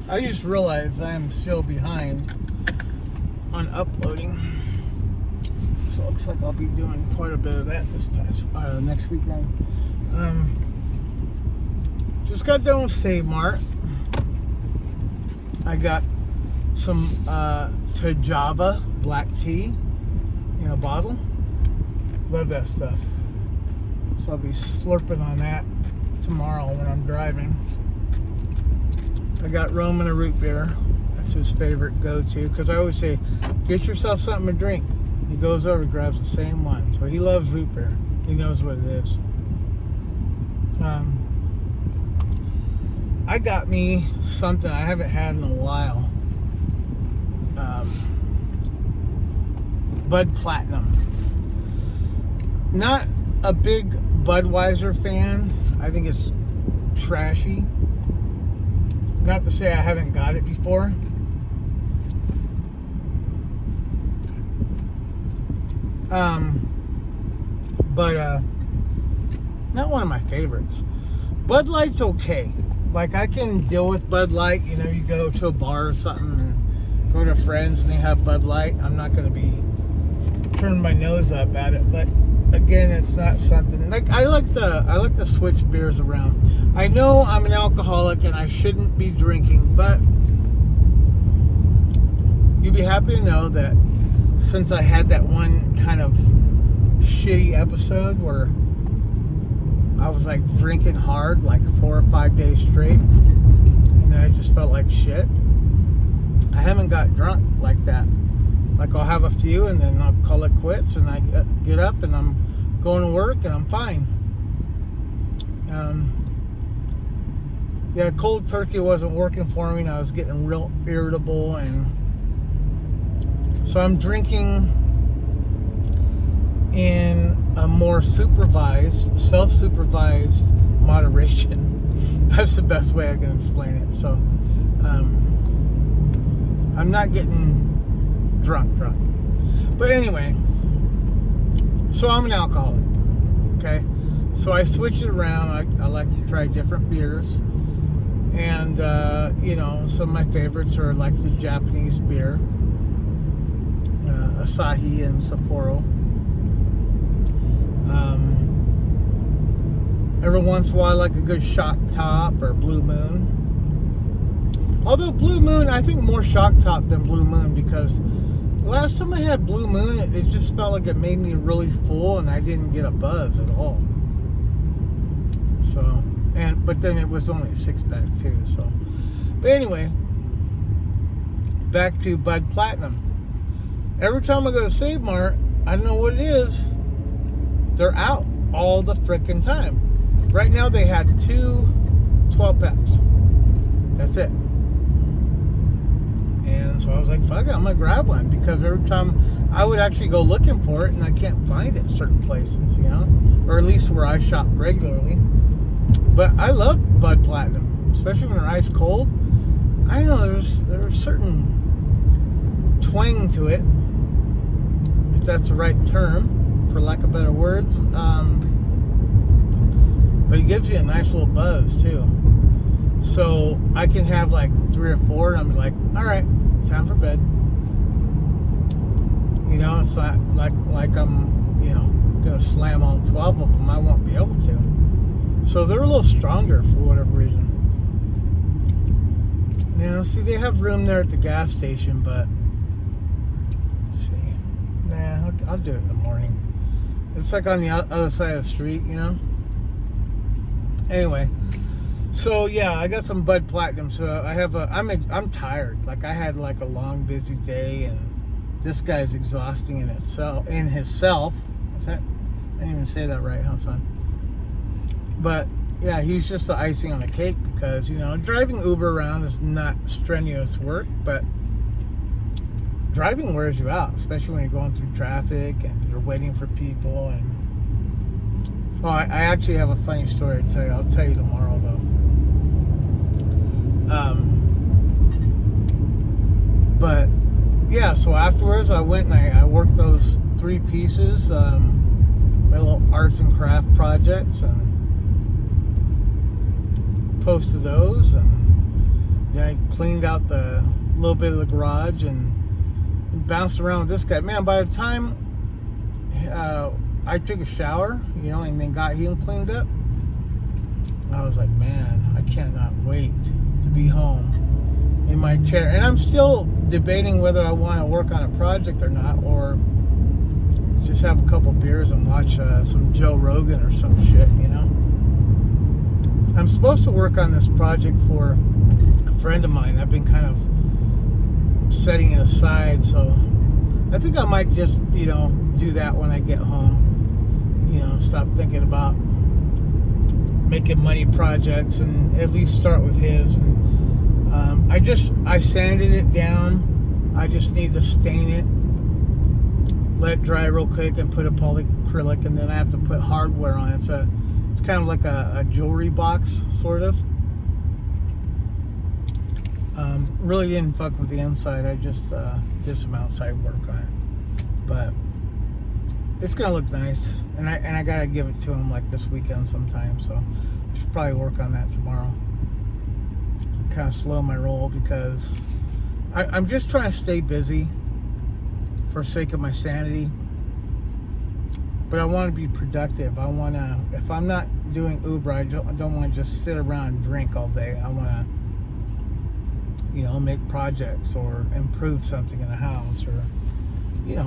I just realized I am still behind on uploading. So it looks like I'll be doing quite a bit of that this past next weekend. Just got done with Save Mart. I got some Tajava black tea in a bottle. Love that stuff. So I'll be slurping on that tomorrow when I'm driving. I got Roman a root beer. That's his favorite go-to, because I always say, get yourself something to drink. He goes over, grabs the same one. So he loves root beer. He knows what it is. I got me something I haven't had in a while. Bud Platinum. Not a big Budweiser fan. I think it's trashy. Not to say I haven't got it before. But not one of my favorites. Bud Light's okay. Like, I can deal with Bud Light. You know, you go to a bar or something and go to friends and they have Bud Light. I'm not going to be turning my nose up at it. But again, it's not something like I like to switch beers around. I know I'm an alcoholic and I shouldn't be drinking, but you'd be happy to know that since I had that one kind of shitty episode where I was like drinking hard like 4 or 5 days straight and then I just felt like shit, I haven't got drunk like that. Like, I'll have a few and then I'll call it quits and I get up and I'm going to work and I'm fine. Yeah, cold turkey wasn't working for me and I was getting real irritable, and so I'm drinking in a more supervised, self-supervised moderation. That's the best way I can explain it. So I'm not getting drunk. But anyway, so I'm an alcoholic, okay? So I switch it around. I like to try different beers. And, you know, some of my favorites are like the Japanese beer, Asahi and Sapporo. Every once in a while, I like a good Shock Top or Blue Moon. Although Blue Moon, I think more Shock Top than Blue Moon, because the last time I had Blue Moon, it just felt like it made me really full and I didn't get a buzz at all. So, but then it was only a 6-pack too, so. But anyway, back to Bud Platinum. Every time I go to Save Mart, I don't know what it is, they're out all the frickin' time. Right now they had 2 12-packs. That's it. And so I was like, fuck it, I'm gonna grab one, because every time I would actually go looking for it and I can't find it in certain places, you know, or at least where I shop regularly. But I love Bud Platinum, especially when they're ice cold. I don't know, there's a certain twang to it, if that's the right term, for lack of better words. But it gives you a nice little buzz too. So I can have like 3 or 4 and I'm like, all right, time for bed. You know, it's not like I'm, you know, gonna slam all 12 of them. I won't be able to. So they're a little stronger for whatever reason. Now, see, they have room there at the gas station, but let's see. Nah, I'll do it in the morning. It's like on the other side of the street, you know. Anyway, so yeah, I got some Bud Platinum. So I have I'm tired. Like, I had like a long, busy day, and this guy's exhausting in himself. What's that? I didn't even say that right, huh, son? But yeah, he's just the icing on the cake, because, you know, driving Uber around is not strenuous work, but driving wears you out, especially when you're going through traffic and you're waiting for people. And I actually have a funny story to tell you. I'll tell you tomorrow, though. But yeah, so afterwards I went and I worked those 3 pieces, my little arts and craft projects, and posted those, and Then I cleaned out the little bit of the garage and bounced around with this guy. Man, by the time I took a shower, and then got him cleaned up, I was like, man, I cannot wait to be home in my chair. And I'm still debating whether I want to work on a project or not, or just have a couple beers and watch some Joe Rogan or some shit, I'm supposed to work on this project for a friend of mine. I've been kind of setting it aside, so I think I might just, do that when I get home. Stop thinking about making money projects and at least start with his. And I sanded it down. I just need to stain it, let it dry real quick, and put a polyacrylic, and then I have to put hardware on it. It's kind of like a jewelry box, sort of. Really didn't fuck with the inside. I just did some outside work on it, but it's gonna look nice. And I gotta give it to him like this weekend sometime. So I should probably work on that tomorrow. Kind of slow my roll because I'm just trying to stay busy for sake of my sanity. But I want to be productive. I want to, if I'm not doing Uber, I don't want to just sit around and drink all day. I want to, make projects or improve something in the house or,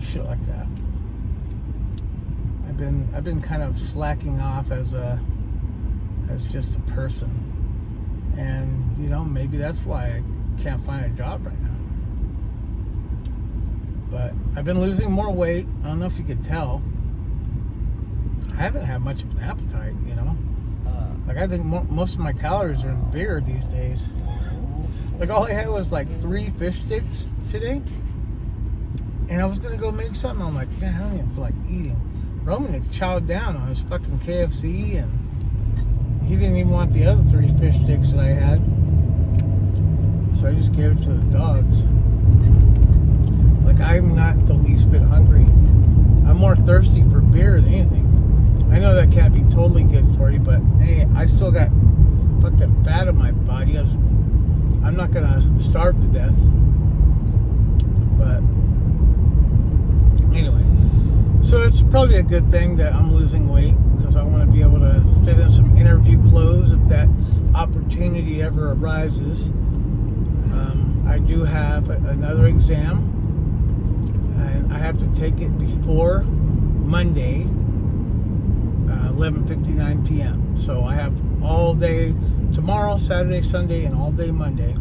shit like that. I've been kind of slacking off as just a person. And, maybe that's why I can't find a job right now. But I've been losing more weight. I don't know if you could tell. I haven't had much of an appetite, Like, I think most of my calories are in beer these days. Like, all I had was, 3 fish sticks today. And I was going to go make something. I'm like, man, I don't even feel like eating. Roman had chowed down on his fucking KFC, and he didn't even want the other 3 fish sticks that I had. So I just gave it to the dogs. Like, I'm not the least bit hungry. I'm more thirsty for beer than anything. I know that can't be totally good for you, but hey, I still got fucking fat in my body. I'm not gonna starve to death. But anyway, so it's probably a good thing that I'm losing weight because I want to be able to fit in some interview clothes if that opportunity ever arises. I do have another exam, and I have to take it before Monday, 11:59 p.m. So I have all day tomorrow, Saturday, Sunday, and all day Monday.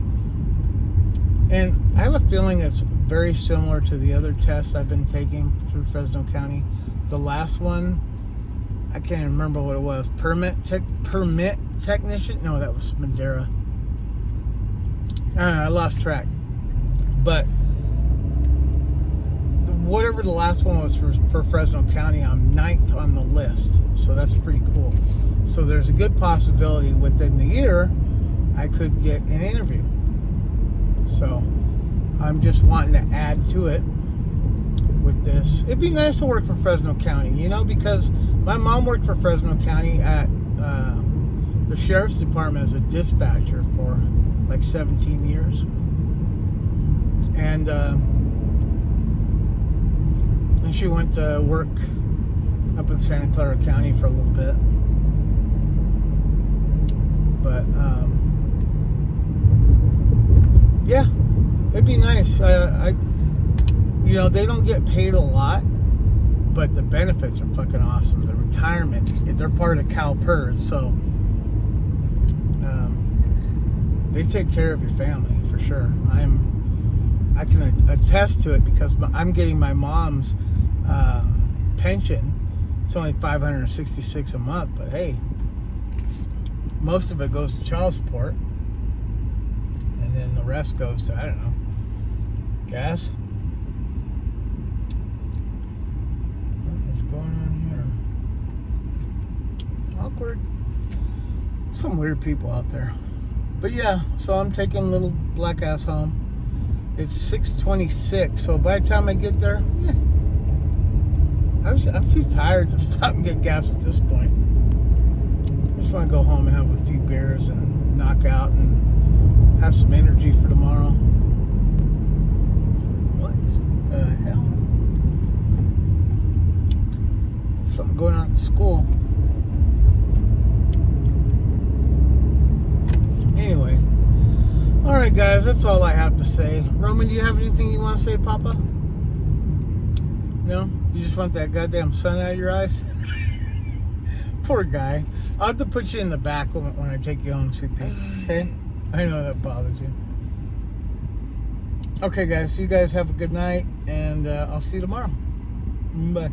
And I have a feeling it's very similar to the other tests I've been taking through Fresno County. The last one, I can't even remember what it was. Permit technician? No, that was Madera. I don't know, I lost track. But whatever the last one was for Fresno County, I'm 9th on the list. So that's pretty cool. So there's a good possibility within the year I could get an interview. So I'm just wanting to add to it with this. It'd be nice to work for Fresno County, because my mom worked for Fresno County at the Sheriff's Department as a dispatcher for 17 years. And she went to work up in Santa Clara County for a little bit. But, yeah, it'd be nice. They don't get paid a lot, but the benefits are fucking awesome. The retirement, they're part of CalPERS, so they take care of your family for sure. I can attest to it because I'm getting my mom's pension. It's only $566 a month, but hey, most of it goes to child support, and then the rest goes to, I don't know, gas. What is going on here? Awkward. Some weird people out there. But yeah, so I'm taking little black ass home. It's 6:26, so by the time I get there, I'm too tired to stop and get gas at this point. I just want to go home and have a few beers and knock out and have some energy for tomorrow. What the hell? Something going on at the school. Anyway. Alright guys, that's all I have to say. Roman, do you have anything you want to say, Papa? No? You just want that goddamn sun out of your eyes? Poor guy. I'll have to put you in the back when I take you home, sweet pea. Okay? I know that bothers you. Okay guys, so you guys have a good night, and I'll see you tomorrow. Bye.